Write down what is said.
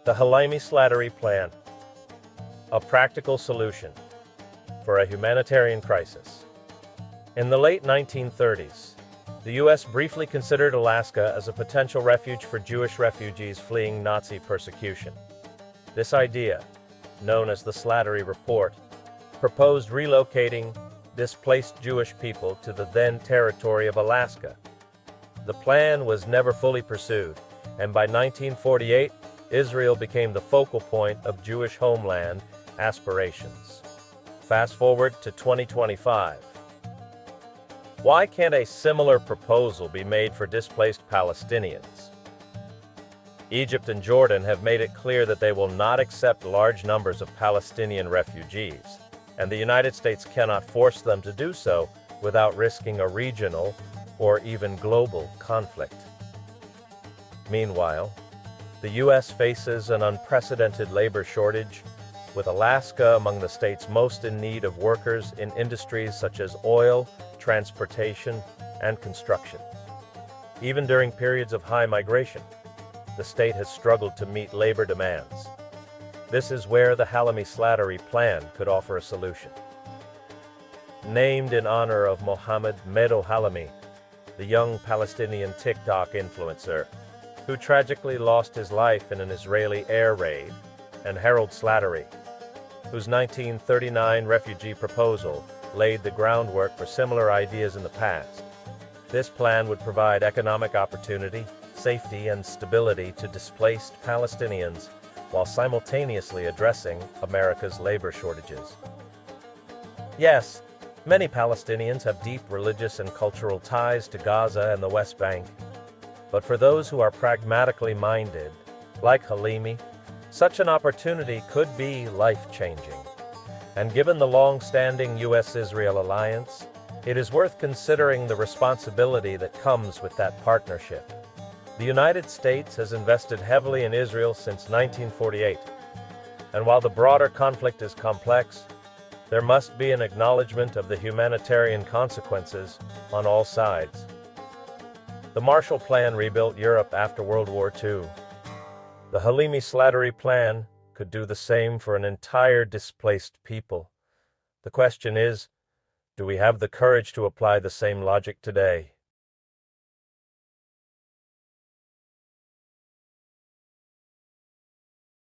The Halimy-Slattery Plan, a practical solution for a humanitarian crisis. In the late 1930s, the U.S. briefly considered Alaska as a potential refuge for Jewish refugees fleeing Nazi persecution. This idea, known as the Slattery Report, proposed relocating displaced Jewish people to the then territory of Alaska. The plan was never fully pursued, and by 1948, Israel became the focal point of Jewish homeland aspirations. Fast forward to 2025. Why can't a similar proposal be made for displaced Palestinians? Egypt and Jordan have made it clear that they will not accept large numbers of Palestinian refugees, and the United States cannot force them to do so without risking a regional or even global conflict. Meanwhile, the U.S. faces an unprecedented labor shortage, with Alaska among the states most in need of workers in industries such as oil, transportation, and construction. Even during periods of high migration, the state has struggled to meet labor demands. This is where the Halimy-Slattery Plan could offer a solution. Named in honor of Mohammed Medo Halimy, the young Palestinian TikTok influencer, who tragically lost his life in an Israeli air raid, and Harold Slattery, whose 1939 refugee proposal laid the groundwork for similar ideas in the past. This plan would provide economic opportunity, safety, and stability to displaced Palestinians while simultaneously addressing America's labor shortages. Yes, many Palestinians have deep religious and cultural ties to Gaza and the West Bank. But for those who are pragmatically minded, like Halimy, such an opportunity could be life-changing. And given the long-standing U.S.-Israel alliance, it is worth considering the responsibility that comes with that partnership. The United States has invested heavily in Israel since 1948, and while the broader conflict is complex, there must be an acknowledgement of the humanitarian consequences on all sides. The Marshall Plan rebuilt Europe after World War II. The Halimy-Slattery Plan could do the same for an entire displaced people. The question is, do we have the courage to apply the same logic today?